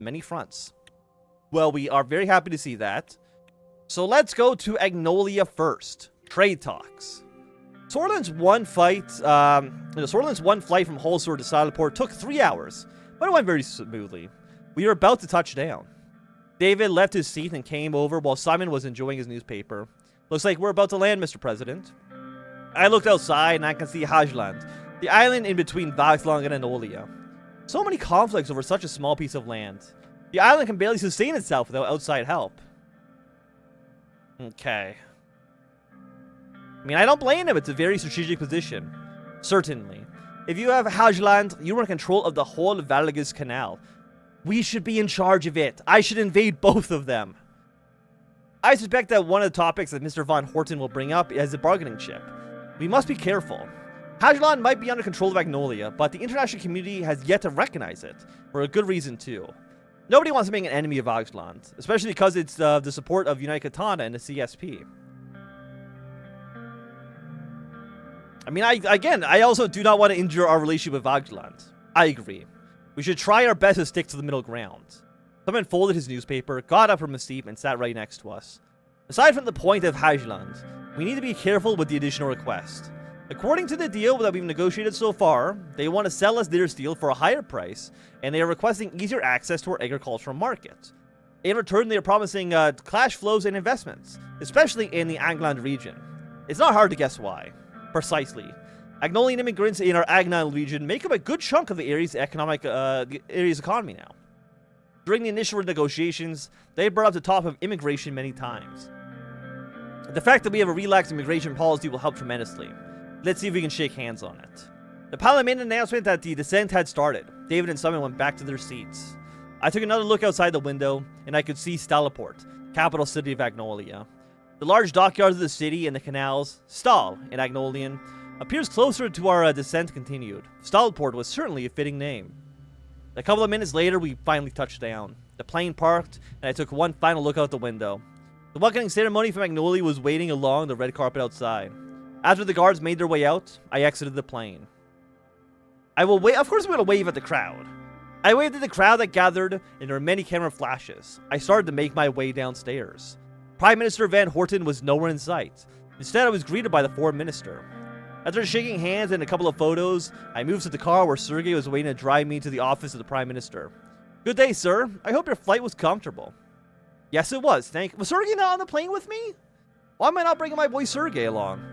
many fronts. Well, we are very happy to see that. So let's go to Agnolia first. Trade talks. Sordland's one flight from Holsor to Saddleport took 3 hours, but it went very smoothly. We were about to touch down. David left his seat and came over while Simon was enjoying his newspaper. Looks like we're about to land, Mr. President. I looked outside and I can see Hajland, the island in between Vaxlang and Agnolia. So many conflicts over such a small piece of land. The island can barely sustain itself without outside help. Okay. I mean, I don't blame him. It's a very strategic position. Certainly. If you have Hajland, you are in control of the whole Valagas Canal. We should be in charge of it. I should invade both of them. I suspect that one of the topics that Mr. von Hoorten will bring up is the bargaining chip. We must be careful. Hajland might be under control of Agnolia, but the international community has yet to recognize it, for a good reason too. Nobody wants to make an enemy of Hajland, especially because it's the support of United Katana and the CSP. I mean, I also do not want to injure our relationship with Hajland. I agree. We should try our best to stick to the middle ground. Someone folded his newspaper, got up from his seat, and sat right next to us. Aside from the point of Hajland, we need to be careful with the additional request. According to the deal that we've negotiated so far, they want to sell us their steel for a higher price, and they are requesting easier access to our agricultural market. In return, they are promising cash flows and investments, especially in the Angland region. It's not hard to guess why. Precisely. Agnolian immigrants in our Agnan region make up a good chunk of the area's economy now. During the initial negotiations, they brought up the topic of immigration many times. The fact that we have a relaxed immigration policy will help tremendously. Let's see if we can shake hands on it. The pilot made an announcement that the descent had started. David and Simon went back to their seats. I took another look outside the window, and I could see Staleport, capital city of Agnolia. The large dockyards of the city and the canals, Stahl in Agnolian, appears closer to our descent continued. Staleport was certainly a fitting name. A couple of minutes later, we finally touched down. The plane parked, and I took one final look out the window. The welcoming ceremony from Agnolia was waiting along the red carpet outside. After the guards made their way out, I exited the plane. I will wait. Of course, I'm going to wave at the crowd. I waved at the crowd that gathered, and there were many camera flashes. I started to make my way downstairs. Prime Minister Van Hoorten was nowhere in sight. Instead, I was greeted by the foreign minister. After shaking hands and a couple of photos, I moved to the car where Sergei was waiting to drive me to the office of the Prime Minister. Good day, sir. I hope your flight was comfortable. Yes, it was. Was Sergei not on the plane with me? Why am I not bringing my boy Sergei along?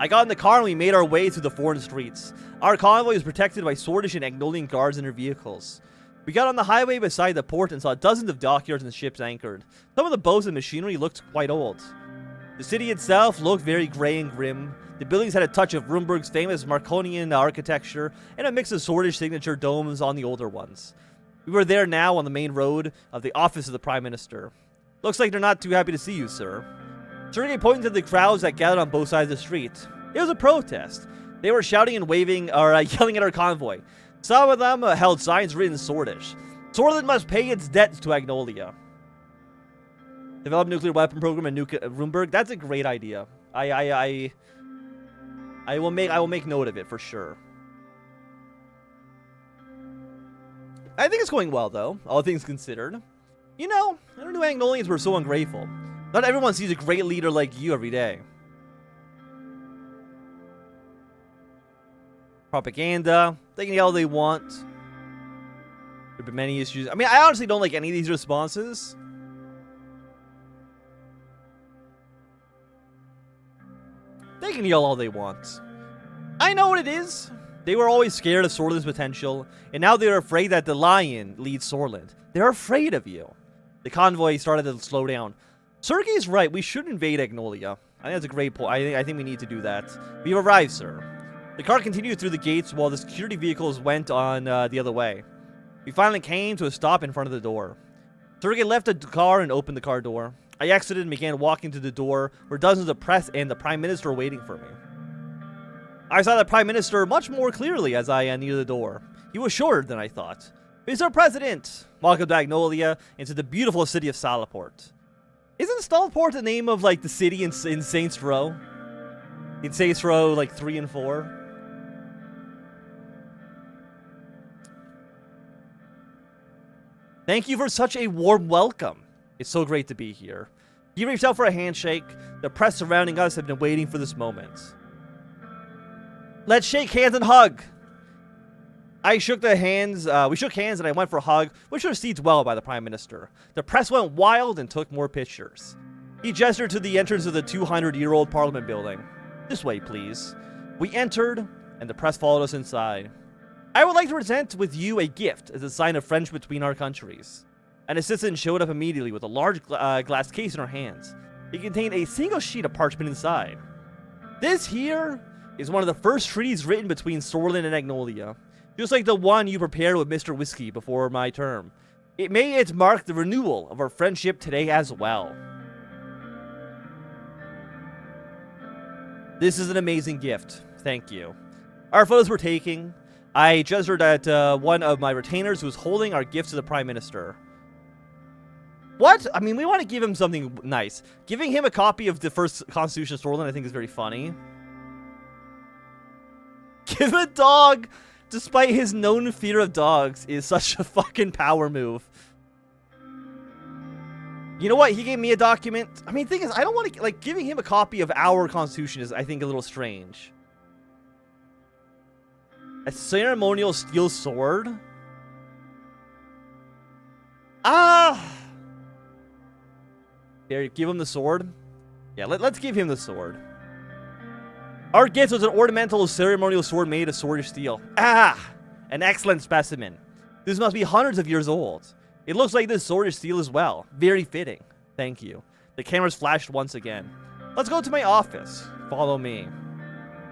I got in the car and we made our way through the foreign streets. Our convoy was protected by Swordish and Agnolian guards in their vehicles. We got on the highway beside the port and saw dozens of dockyards and ships anchored. Some of the boats and machinery looked quite old. The city itself looked very grey and grim. The buildings had a touch of Rumburg's famous Marconian architecture and a mix of Swordish signature domes on the older ones. We were there now on the main road of the office of the Prime Minister. Looks like they're not too happy to see you, sir. Sergei pointed to the crowds that gathered on both sides of the street. It was a protest. They were shouting and waving, or yelling at our convoy. Some of them held signs written in Swordish. Sordland must pay its debts to Agnolia. Develop nuclear weapon program in Rumburg. That's a great idea. I will make note of it for sure. I think it's going well though, all things considered. You know, I don't know why Agnolians were so ungrateful. Not everyone sees a great leader like you every day. Propaganda. They can yell all they want. There have been many issues. I mean, I honestly don't like any of these responses. They can yell all they want. I know what it is. They were always scared of Sordland's potential, and now they're afraid that the lion leads Sordland. They're afraid of you. The convoy started to slow down. Sergei's right. We should invade Agnolia. I think that's a great point. I think we need to do that. We've arrived, sir. The car continued through the gates while the security vehicles went on the other way. We finally came to a stop in front of the door. Sergei left the car and opened the car door. I exited and began walking to the door where dozens of press and the Prime Minister were waiting for me. I saw the Prime Minister much more clearly as I neared the door. He was shorter than I thought. Mr. President! Welcome to Agnolia and to the beautiful city of Saleport. Isn't Staleport the name of, like, the city in Saints Row? In Saints Row, like, 3 and 4? Thank you for such a warm welcome. It's so great to be here. He reached out for a handshake. The press surrounding us have been waiting for this moment. Let's shake hands and hug. We shook hands and I went for a hug, which was received well by the Prime Minister. The press went wild and took more pictures. He gestured to the entrance of the 200-year-old Parliament building. This way, please. We entered, and the press followed us inside. I would like to present with you a gift as a sign of friendship between our countries. An assistant showed up immediately with a large glass case in her hands. It contained a single sheet of parchment inside. This here is one of the first treaties written between Sordland and Agnolia, just like the one you prepared with Mr. Whiskey before my term. May it mark the renewal of our friendship today as well. This is an amazing gift. Thank you. Our photos were taken. I gestured at one of my retainers who was holding our gift to the Prime Minister. What? I mean, we want to give him something nice. Giving him a copy of the first Constitution of Sordland I think is very funny. Give him a dog! Despite his known fear of dogs is such a fucking power move. You know what? He gave me a document. I mean, the thing is, I don't want to... Like, giving him a copy of our Constitution is, I think, a little strange. A ceremonial steel sword? There, give him the sword. Yeah, let's give him the sword. Our gift was an ornamental ceremonial sword made of swordish steel. An excellent specimen. This must be hundreds of years old. It looks like this swordish steel as well. Very fitting. Thank you. The cameras flashed once again. Let's go to my office. Follow me.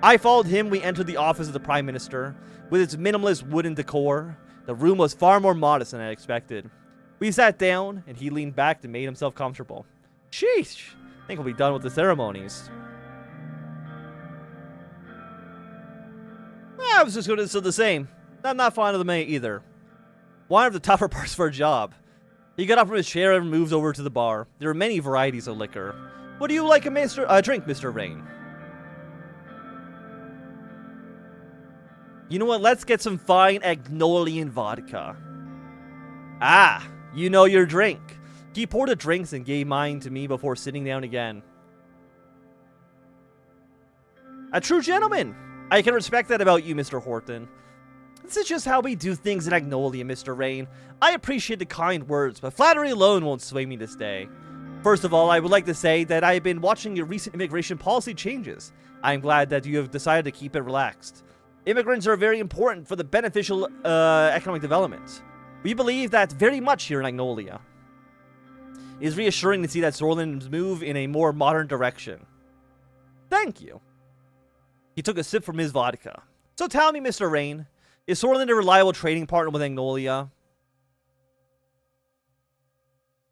I followed him. We entered the office of the Prime Minister. With its minimalist wooden decor, the room was far more modest than I expected. We sat down, and he leaned back and made himself comfortable. Sheesh. I think we'll be done with the ceremonies. I was just going to say the same. I'm not fond of the maid either. One of the tougher parts of our job. He got up from his chair and moved over to the bar. There are many varieties of liquor. What do you like a drink, Mr. Rayne? You know what? Let's get some fine Agnolian vodka. You know your drink. He poured the drinks and gave mine to me before sitting down again. A true gentleman. I can respect that about you, Mr. Hoorten. This is just how we do things in Agnolia, Mr. Rayne. I appreciate the kind words, but flattery alone won't sway me to stay. First of all, I would like to say that I have been watching your recent immigration policy changes. I am glad that you have decided to keep it relaxed. Immigrants are very important for the beneficial economic development. We believe that very much here in Agnolia. It is reassuring to see that Sordland move in a more modern direction. Thank you. He took a sip from his vodka. So tell me, Mr. Rayne, is Sordland a reliable trading partner with Agnolia?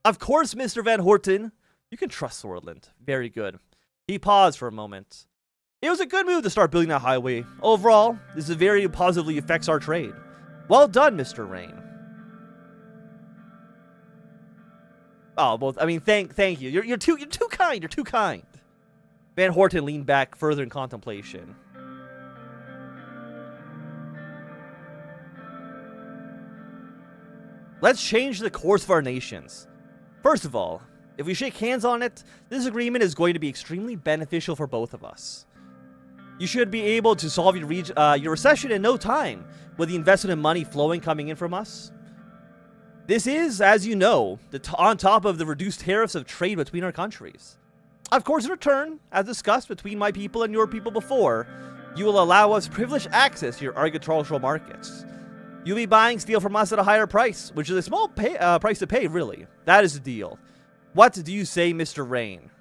Of course, Mr. Van Hoorten. You can trust Sordland. Very good. He paused for a moment. It was a good move to start building that highway. Overall, this very positively affects our trade. Well done, Mr. Rayne. Oh, well, I mean, thank you. You're too kind. You're too kind. Van Hoorten leaned back further in contemplation. Let's change the course of our nations. First of all, if we shake hands on it, this agreement is going to be extremely beneficial for both of us. You should be able to solve your recession in no time with the investment and money flowing coming in from us. This is, as you know, on top of the reduced tariffs of trade between our countries. Of course, in return, as discussed between my people and your people before, you will allow us privileged access to your agricultural markets. You'll be buying steel from us at a higher price, which is a small price to pay, really. That is the deal. What do you say, Mr. Rayne?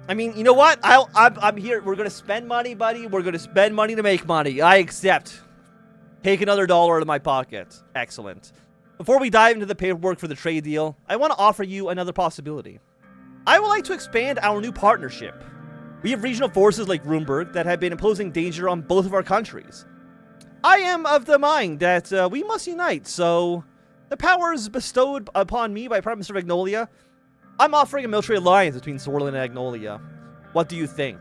I mean, you know what? I'm here. We're going to spend money, buddy. We're going to spend money to make money. I accept. Take another $1 out of my pocket. Excellent. Before we dive into the paperwork for the trade deal, I want to offer you another possibility. I would like to expand our new partnership. We have regional forces like Runeberg that have been imposing danger on both of our countries. I am of the mind that we must unite, so the powers bestowed upon me by Prime Minister of Agnolia, I'm offering a military alliance between Sordland and Agnolia. What do you think?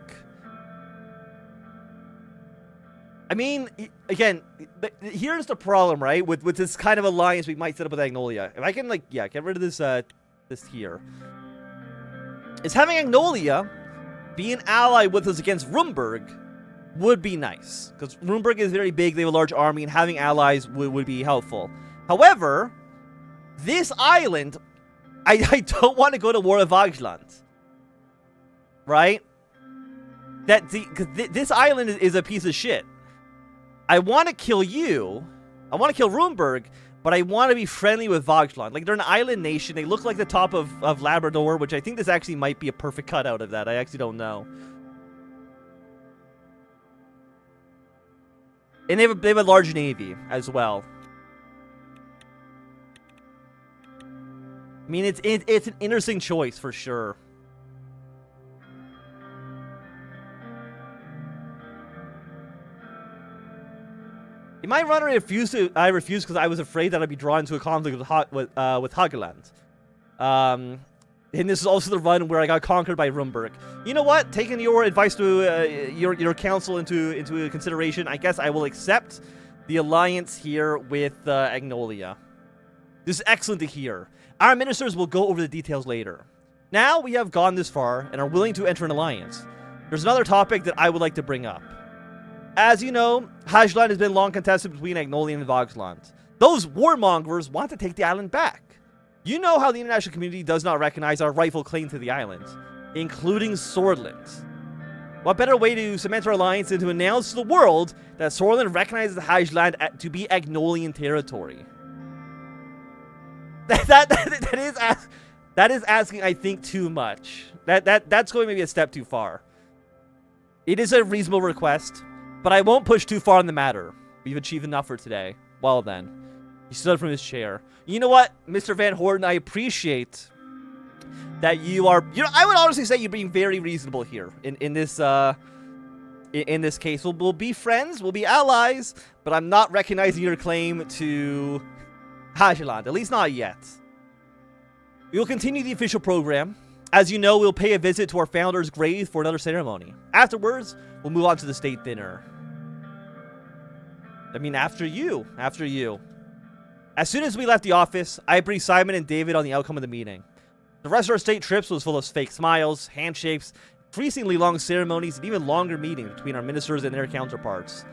I mean, again, here's the problem, right? With this kind of alliance we might set up with Agnolia. If I can, like, yeah, get rid of this, this here. Is having Agnolia be an ally with us against Rumberg would be nice. Because Rumberg is very big, they have a large army, and having allies would be helpful. However, this island, I don't want to go to war with Vagland. Right? This island is a piece of shit. I want to kill you. I want to kill Rumberg, but I want to be friendly with Vagland. Like, they're an island nation. They look like the top of Labrador, which I think this actually might be a perfect cutout of that. I actually don't know. And they have a large navy as well. I mean, it's an interesting choice for sure. In my run, I refused because I was afraid that I'd be drawn into a conflict with Hageland. And this is also the run where I got conquered by Rumberg. You know what? Taking your advice to your counsel into consideration, I guess I will accept the alliance here with Agnolia. This is excellent to hear. Our ministers will go over the details later. Now we have gone this far and are willing to enter an alliance. There's another topic that I would like to bring up. As you know, Hageland has been long contested between Agnolia and Vagland. Those warmongers want to take the island back. You know how the international community does not recognize our rightful claim to the island, including Sordland. What better way to cement our alliance than to announce to the world that Sordland recognizes Hageland to be Agnolian territory? That is asking, I think, too much. That's going maybe a step too far. It is a reasonable request. But I won't push too far on the matter. We've achieved enough for today. Well then. He stood up from his chair. You know what, Mr. Van Hoorten, I appreciate that you are... I would honestly say you're being very reasonable here in this case. We'll be friends, we'll be allies, but I'm not recognizing your claim to Hageland. At least not yet. We will continue the official program. As you know, we'll pay a visit to our founder's grave for another ceremony. Afterwards, we'll move on to the state dinner. I mean, after you. After you. As soon as we left the office, I briefed Simon and David on the outcome of the meeting. The rest of our state trips was full of fake smiles, handshakes, increasingly long ceremonies, and even longer meetings between our ministers and their counterparts.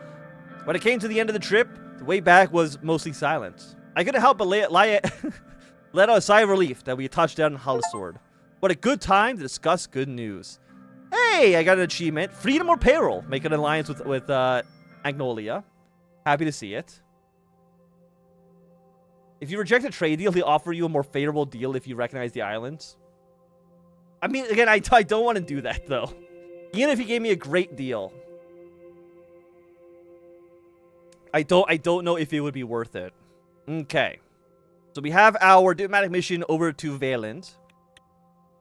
When it came to the end of the trip, the way back was mostly silent. I couldn't help but let out a sigh of relief that we had touched down in Hullsword. What a good time to discuss good news. Hey, I got an achievement. Freedom or peril. Make an alliance with Agnolia. Happy to see it. If you reject a trade deal, he'll offer you a more favorable deal if you recognize the islands. I mean, again, I don't want to do that, though. Even if he gave me a great deal. I don't know if it would be worth it. Okay. So we have our diplomatic mission over to Wehlen.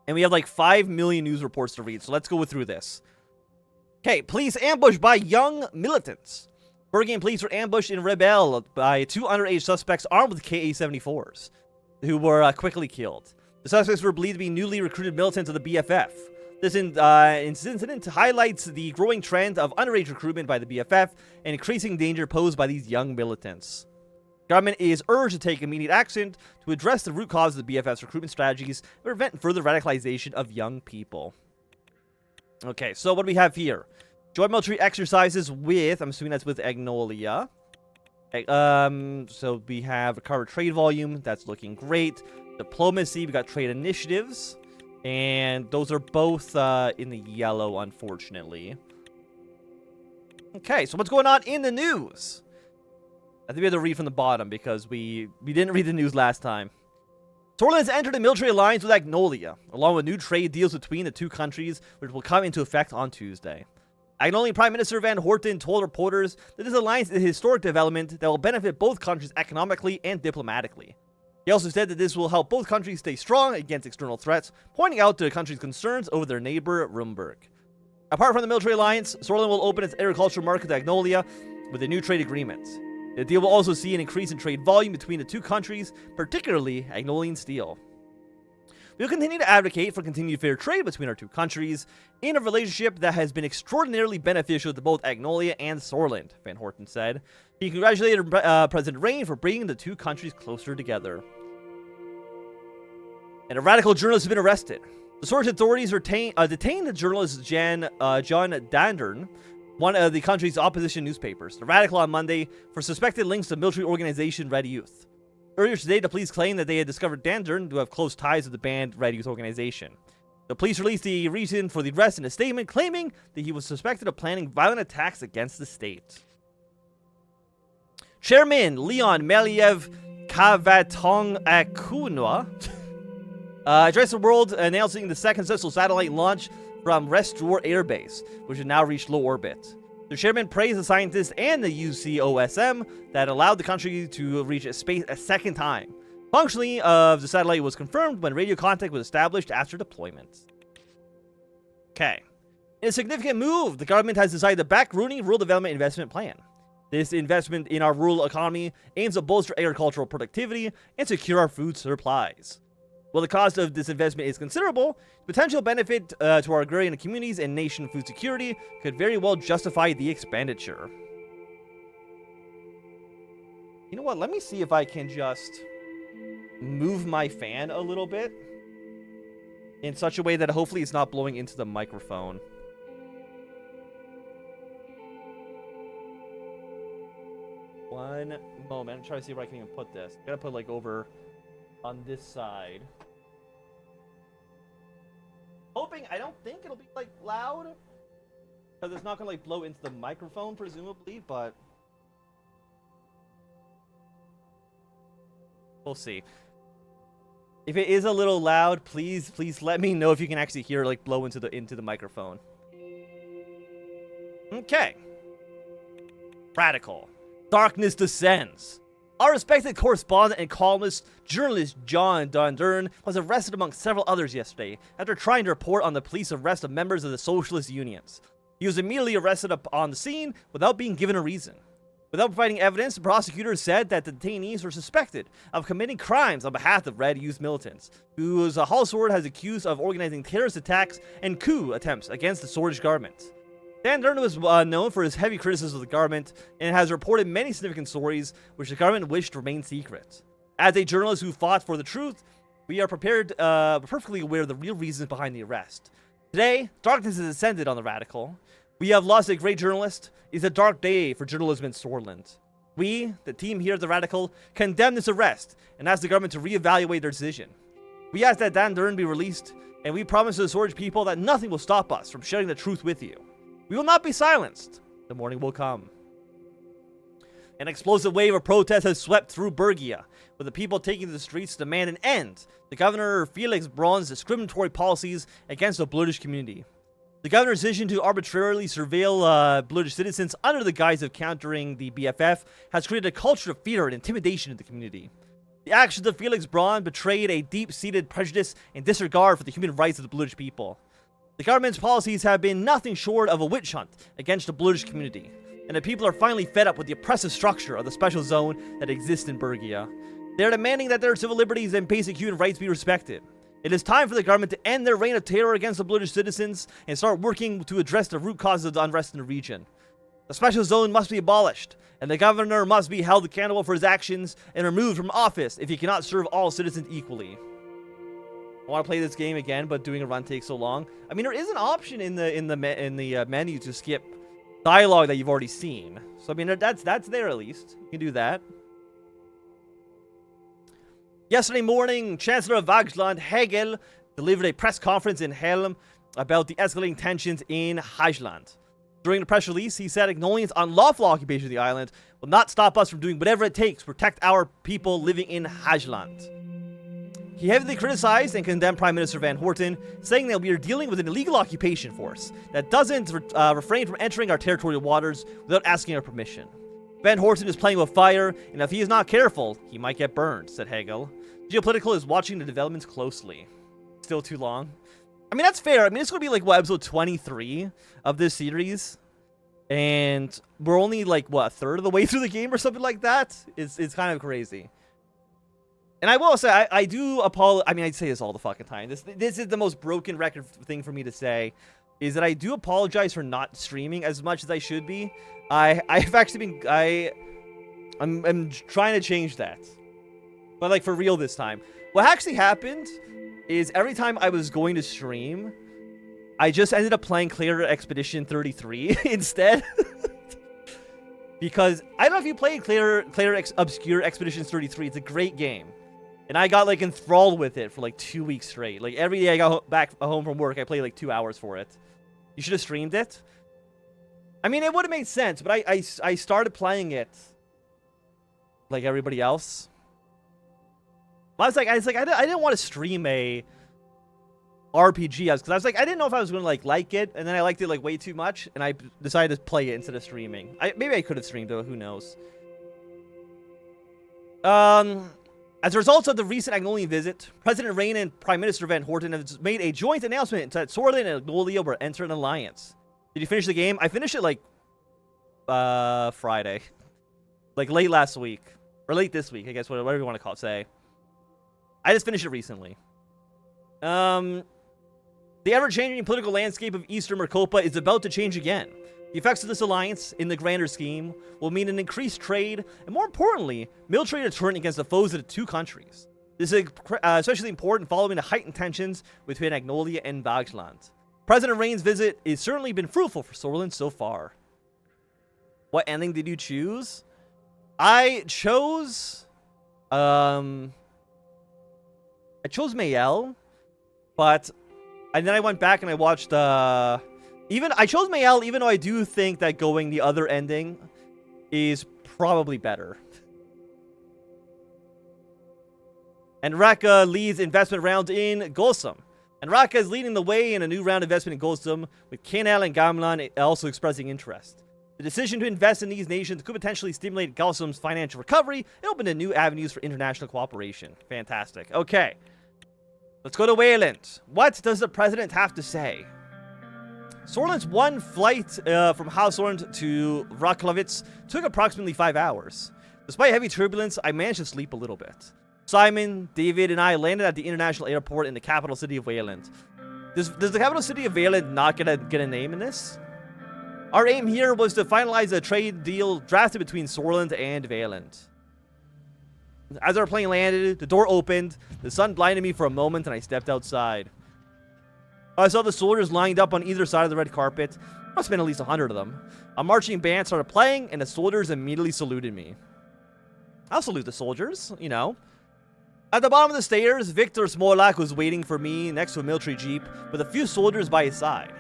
And we have like 5 million news reports to read. So let's go through this. Okay, police ambushed by young militants. Bergen police were ambushed in Rebel by 2 underage suspects armed with KA-74s, who were quickly killed. The suspects were believed to be newly recruited militants of the BFF. This incident highlights the growing trend of underage recruitment by the BFF and increasing danger posed by these young militants. Government is urged to take immediate action to address the root cause of the BFF's recruitment strategies and prevent further radicalization of young people. Okay, so what do we have here? Joint military exercises with, I'm assuming that's with Agnolia. So we have recovered trade volume. That's looking great. Diplomacy, we got trade initiatives. And those are both in the yellow, unfortunately. Okay, so what's going on in the news? I think we have to read from the bottom because we didn't read the news last time. Sordland has entered a military alliance with Agnolia, along with new trade deals between the two countries, which will come into effect on Tuesday. Agnolian Prime Minister Van Hoorten told reporters that this alliance is a historic development that will benefit both countries economically and diplomatically. He also said that this will help both countries stay strong against external threats, pointing out the country's concerns over their neighbor, Rumberg. Apart from the military alliance, Sordland will open its agricultural market to Agnolia with a new trade agreement. The deal will also see an increase in trade volume between the two countries, particularly Agnolian steel. We'll continue to advocate for continued fair trade between our two countries in a relationship that has been extraordinarily beneficial to both Agnolia and Sordland, Van Hoorten said. He congratulated President Rayne for bringing the two countries closer together. And a radical journalist has been arrested. The Swedish authorities detained journalist John Dandern, one of the country's opposition newspapers, the Radical, on Monday for suspected links to military organization Red Youth. Earlier today, the police claimed that they had discovered Dandern to have close ties with the banned Red Youth organization. The police released the reason for the arrest in a statement, claiming that he was suspected of planning violent attacks against the state. Chairman Leon Meliev Kavatong Akunwa addressed the world announcing the second successful satellite launch from Restor Air Base, which has now reached low orbit. The chairman praised the scientists and the UCOSM that allowed the country to reach space a second time. Functioning of the satellite was confirmed when radio contact was established after deployment. Okay. In a significant move, the government has decided to back Rooney Rural Development Investment Plan. This investment in our rural economy aims to bolster agricultural productivity and secure our food supplies. While the cost of this investment is considerable, the potential benefit to our agrarian communities and nation food security could very well justify the expenditure. You know what? Let me see if I can just move my fan a little bit in such a way that hopefully it's not blowing into the microphone. One moment. I'm trying to see where I can even put this. I gotta put like over on this side. I don't think it'll be like loud because it's not gonna like blow into the microphone presumably, but we'll see. If it is a little loud, please let me know if you can actually hear it like blow into the microphone. Okay. Radical. Darkness descends. Our respected correspondent and columnist, journalist John Dandern, was arrested among several others yesterday after trying to report on the police arrest of members of the socialist unions. He was immediately arrested on the scene without being given a reason. Without providing evidence, the prosecutors said that the detainees were suspected of committing crimes on behalf of Red Youth militants, whose Hallsword has accused of organizing terrorist attacks and coup attempts against the Swedish government. Dandern was known for his heavy criticism of the government and has reported many significant stories which the government wished to remain secret. As a journalist who fought for the truth, we are perfectly aware of the real reasons behind the arrest. Today, darkness has descended on the Radical. We have lost a great journalist. It's a dark day for journalism in Sordland. We, the team here at the Radical, condemn this arrest and ask the government to reevaluate their decision. We ask that Dandern be released, and we promise to the Swedish people that nothing will stop us from sharing the truth with you. We will not be silenced. The morning will come. An explosive wave of protest has swept through Bergia, with the people taking to the streets to demand an end to Governor Felix Braun's discriminatory policies against the British community. The governor's decision to arbitrarily surveil British citizens under the guise of countering the BFF has created a culture of fear and intimidation in the community. The actions of Felix Braun betrayed a deep-seated prejudice and disregard for the human rights of the British people. The government's policies have been nothing short of a witch hunt against the British community, and the people are finally fed up with the oppressive structure of the special zone that exists in Bergia. They are demanding that their civil liberties and basic human rights be respected. It is time for the government to end their reign of terror against the British citizens and start working to address the root causes of the unrest in the region. The special zone must be abolished, and the governor must be held accountable for his actions and removed from office if he cannot serve all citizens equally. I want to play this game again, but doing a run takes so long. I mean, there is an option in the menu to skip dialogue that you've already seen. So I mean, that's there at least. You can do that. Yesterday morning, Chancellor of Vagland, Hegel, delivered a press conference in Helm about the escalating tensions in Hajland. During the press release, he said Agnolians' unlawful occupation of the island will not stop us from doing whatever it takes to protect our people living in Hajland. He heavily criticized and condemned Prime Minister Van Hoorten, saying that we are dealing with an illegal occupation force that doesn't refrain from entering our territorial waters without asking our permission. Van Hoorten is playing with fire, and if he is not careful, he might get burned, said Hegel. Geopolitical is watching the developments closely. Still too long. I mean, that's fair. I mean, it's going to be like, what, episode 23 of this series? And we're only like, what, a third of the way through the game or something like that? It's kind of crazy. And I will say, I do apologize. I mean, I say this all the fucking time. This is the most broken record thing for me to say, is that I do apologize for not streaming as much as I should be. I've actually been, I'm trying to change that. But like for real this time. What actually happened is every time I was going to stream, I just ended up playing Clear Expedition 33 instead. Because I don't know if you played Obscure Expeditions 33. It's a great game. And I got like enthralled with it for like 2 weeks straight. Like every day I got back home from work, I played like 2 hours for it. You should have streamed it. I mean, it would have made sense, but I started playing it like everybody else. I didn't want to stream a RPG because I was like, I didn't know if I was going to like it, and then I liked it like way too much, and I decided to play it instead of streaming. Maybe I could have streamed it, who knows. As a result of the recent Agnolian visit, President Rayne and Prime Minister Van Hoorten have made a joint announcement that Sordland and Agnolia will enter an alliance. Did you finish the game? I finished it like Friday, like late last week or late this week, I guess, whatever you want to call it. Say, I just finished it recently. The ever-changing political landscape of Eastern Mercopa is about to change again. The effects of this alliance, in the grander scheme, will mean an increased trade, and more importantly, military deterrent against the foes of the two countries. This is especially important following the heightened tensions between Agnolia and Vagland. President Rayne's visit has certainly been fruitful for Sordland so far. What ending did you choose? I chose Mayel, and then I went back and I watched I chose Mayel, even though I do think that going the other ending is probably better. And Raka leads investment round in Gosum. And Raka is leading the way in a new round of investment in Gosum, with Kenel and Gamlan also expressing interest. The decision to invest in these nations could potentially stimulate Gosum's financial recovery and open to new avenues for international cooperation. Fantastic. Okay. Let's go to Wehlen. What does the president have to say? Sordland's one flight from Sordland to Raklavitz took approximately 5 hours. Despite heavy turbulence, I managed to sleep a little bit. Simon, David, and I landed at the international airport in the capital city of Wehlen. Does the capital city of Wehlen not get a name in this? Our aim here was to finalize a trade deal drafted between Sordland and Wehlen. As our plane landed, the door opened, the sun blinded me for a moment, and I stepped outside. I saw the soldiers lined up on either side of the red carpet. Must have been at least 100 of them. A marching band started playing, and the soldiers immediately saluted me. I'll salute the soldiers, you know. At the bottom of the stairs, Victor Smolak was waiting for me next to a military jeep with a few soldiers by his side.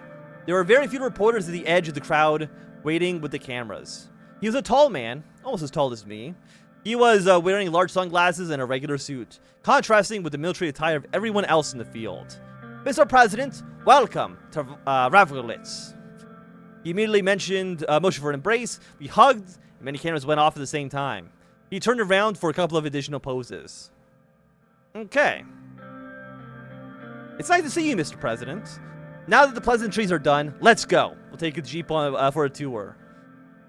There were very few reporters at the edge of the crowd, waiting with the cameras. He was a tall man, almost as tall as me. He was wearing large sunglasses and a regular suit, contrasting with the military attire of everyone else in the field. Mr. President, welcome to Ravlitz. He immediately mentioned motion for an embrace. We hugged, and many cameras went off at the same time. He turned around for a couple of additional poses. Okay. It's nice to see you, Mr. President. Now that the pleasantries are done, let's go. We'll take a jeep on for a tour.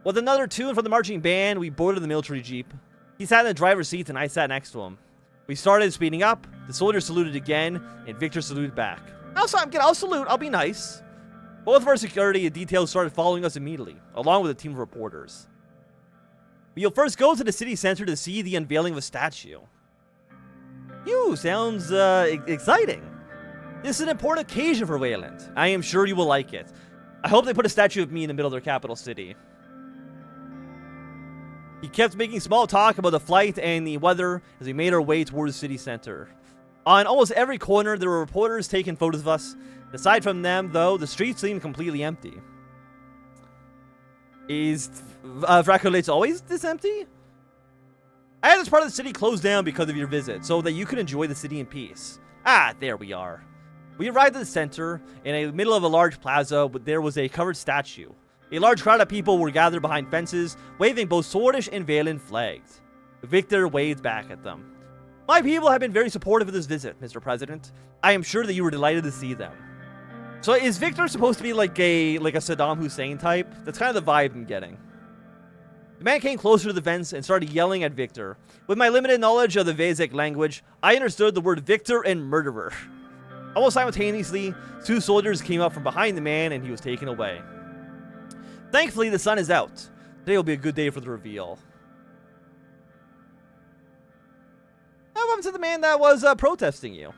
With another tune from the marching band, we boarded the military jeep. He sat in the driver's seat, and I sat next to him. We started speeding up. The soldiers saluted again, and Victor saluted back. I'll salute. I'll be nice. Both of our security details started following us immediately, along with a team of reporters. We'll first go to the city center to see the unveiling of a statue. Sounds exciting. This is an important occasion for Wehlen. I am sure you will like it. I hope they put a statue of me in the middle of their capital city. He kept making small talk about the flight and the weather as we made our way towards the city center. On almost every corner, there were reporters taking photos of us. Aside from them, though, the streets seemed completely empty. Is Vrakolitz always this empty? I had this part of the city closed down because of your visit, so that you could enjoy the city in peace. Ah, there we are. We arrived at the center. In the middle of a large plaza, there was a covered statue. A large crowd of people were gathered behind fences, waving both Swordish and Wehlen flags. Victor waved back at them. My people have been very supportive of this visit, Mr. President. I am sure that you were delighted to see them. So is Victor supposed to be like a Saddam Hussein type? That's kind of the vibe I'm getting. The man came closer to the vents and started yelling at Victor. With my limited knowledge of the Vezek language, I understood the word Victor and murderer. Almost simultaneously, 2 soldiers came up from behind the man and he was taken away. Thankfully, the sun is out. Today will be a good day for the reveal. What happened to the man that was protesting you?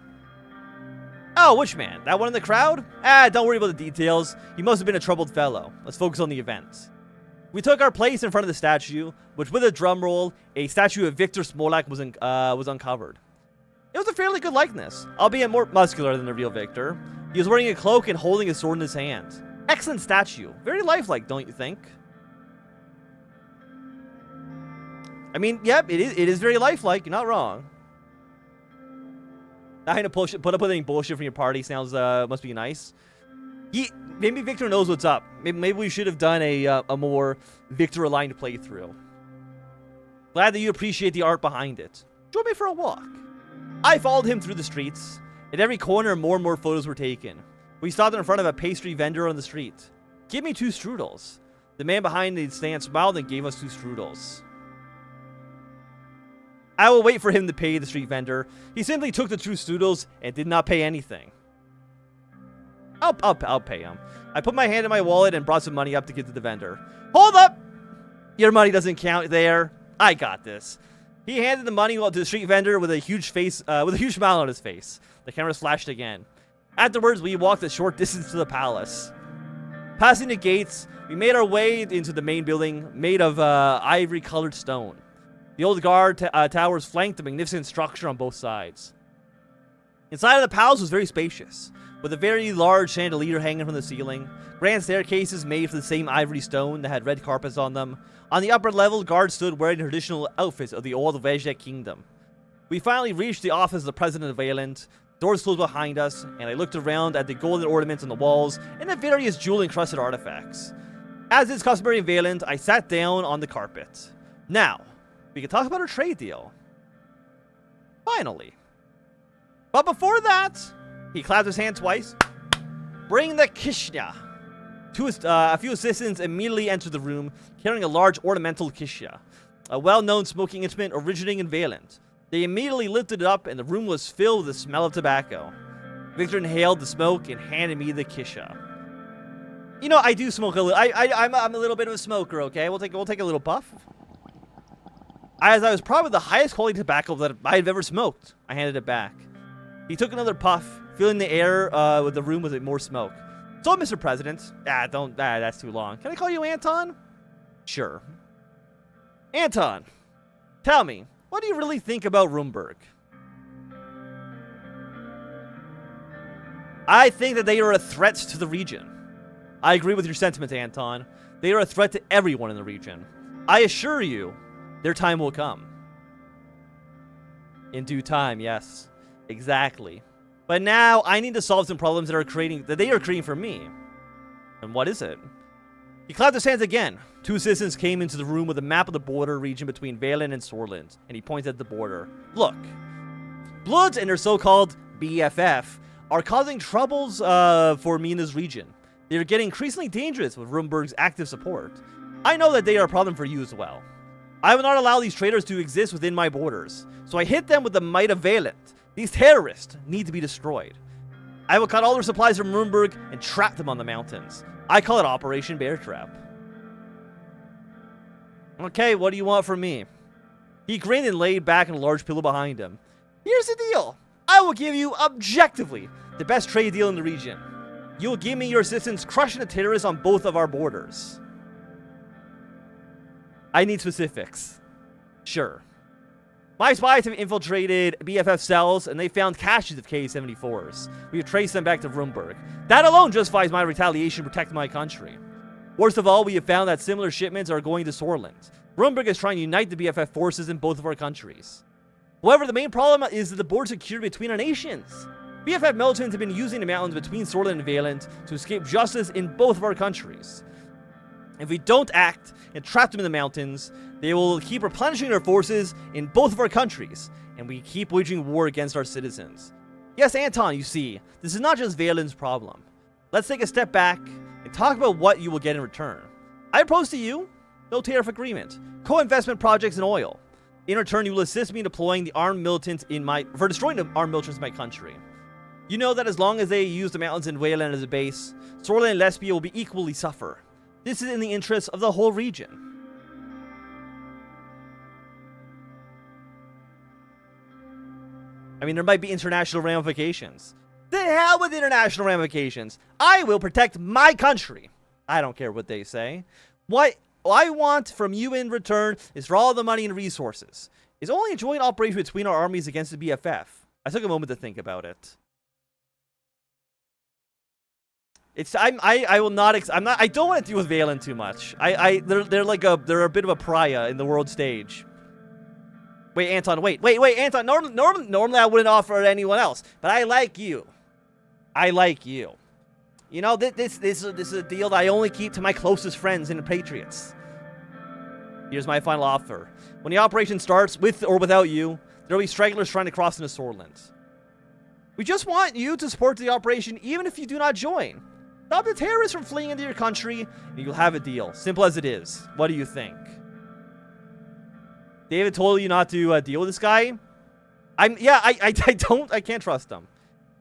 Oh, which man? That one in the crowd? Don't worry about the details. He must have been a troubled fellow. Let's focus on the event. We took our place in front of the statue, which with a drum roll, a statue of Victor Smolak was uncovered. It was a fairly good likeness, albeit more muscular than the real Victor. He was wearing a cloak and holding a sword in his hand. Excellent statue. Very lifelike, don't you think? I mean, yep, it is very lifelike. You're not wrong. Not having to put up with any bullshit from your party sounds must be nice. Maybe Victor knows what's up. Maybe we should have done a more Victor-aligned playthrough. Glad that you appreciate the art behind it. Join me for a walk. I followed him through the streets. At every corner, more and more photos were taken. We stopped in front of a pastry vendor on the street. Give me 2 strudels. The man behind the stand smiled and gave us 2 strudels. I will wait for him to pay the street vendor. He simply took the 2 strudels and did not pay anything. I'll pay him. I put my hand in my wallet and brought some money up to give to the vendor. Hold up! Your money doesn't count there. I got this. He handed the money to the street vendor with a huge smile on his face. The cameras flashed again. Afterwards, we walked a short distance to the palace. Passing the gates, we made our way into the main building, made of ivory-colored stone. The old guard towers flanked the magnificent structure on both sides. Inside of the palace was very spacious, with a very large chandelier hanging from the ceiling, grand staircases made from the same ivory stone that had red carpets on them. On the upper level, guards stood wearing the traditional outfits of the old Vezek kingdom. We finally reached the office of the President of Wehlen. Doors closed behind us, and I looked around at the golden ornaments on the walls and the various jewel-encrusted artifacts. As is customary in Wehlen, I sat down on the carpet. Now, we can talk about our trade deal. Finally. But before that, he clapped his hand twice. Bring the kishya. A few assistants immediately entered the room, carrying a large ornamental kishya, a well-known smoking instrument originating in Wehlen. They immediately lifted it up, and the room was filled with the smell of tobacco. Victor inhaled the smoke and handed me the kishya. You know, I do smoke a little. I'm a little bit of a smoker. Okay, we'll take a little puff. As I was probably the highest quality tobacco that I've ever smoked, I handed it back. He took another puff, filling the air with the room with more smoke. So, Mr. President, that's too long. Can I call you Anton? Sure. Anton, tell me, what do you really think about Rumburg? I think that they are a threat to the region. I agree with your sentiment, Anton. They are a threat to everyone in the region. I assure you, their time will come. In due time, yes. Exactly. But now, I need to solve some problems that they are creating for me. And what is it? He clapped his hands again. 2 assistants came into the room with a map of the border region between Wehlen and Sordland, and he pointed at the border. Look. Bloods and their so-called BFF are causing troubles for me in this region. They are getting increasingly dangerous with Rumburg's active support. I know that they are a problem for you as well. I will not allow these traitors to exist within my borders, so I hit them with the might of Wehlen. These terrorists need to be destroyed. I will cut all their supplies from Rumburg and trap them on the mountains. I call it Operation Bear Trap. Okay, what do you want from me? He grinned and laid back in a large pillow behind him. Here's the deal. I will give you, objectively, the best trade deal in the region. You will give me your assistance crushing the terrorists on both of our borders. I need specifics. Sure. My spies have infiltrated BFF cells, and they found caches of K-74s. We have traced them back to Rumburg. That alone justifies my retaliation to protect my country. Worst of all, we have found that similar shipments are going to Sordland. Rumburg is trying to unite the BFF forces in both of our countries. However, the main problem is that the border security between our nations. BFF militants have been using the mountains between Sordland and Wehlen to escape justice in both of our countries. If we don't act and trap them in the mountains, they will keep replenishing their forces in both of our countries, and we keep waging war against our citizens. Yes, Anton, you see, this is not just Wehlen's problem. Let's take a step back and talk about what you will get in return. I propose to you No tariff agreement. Co-investment projects in oil. In return, you will assist me in deploying the armed militants for destroying the armed militants in my country. You know that as long as they use the mountains in Wehlen as a base, Sordland and Lesbia will be equally suffer. This is in the interests of the whole region. I mean, there might be international ramifications. The hell with international ramifications. I will protect my country. I don't care what they say. What I want from you in return is for all the money and resources. It's only a joint operation between our armies against the BFF. I took a moment to think about it. I don't want to deal with Wehlen too much. They're a bit of a pariah in the world stage. Wait, Anton, wait, Anton. Normally I wouldn't offer anyone else, but I like you. I like you. You know, this is a deal that I only keep to my closest friends and the Patriots. Here's my final offer. When the operation starts, with or without you, there will be stragglers trying to cross into Sordland. We just want you to support the operation even if you do not join. Stop the terrorists from fleeing into your country, and you'll have a deal. Simple as it is. What do you think? David told you not to deal with this guy? I can't trust him.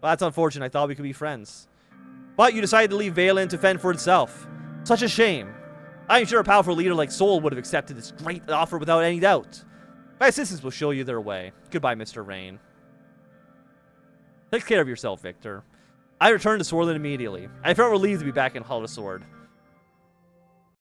Well, that's unfortunate. I thought we could be friends. But you decided to leave Wehlen to fend for itself. Such a shame. I'm sure a powerful leader like Sol would have accepted this great offer without any doubt. My assistants will show you their way. Goodbye, Mr. Rayne. Take care of yourself, Victor. I returned to Sordland immediately. I felt relieved to be back in Hall of Sword.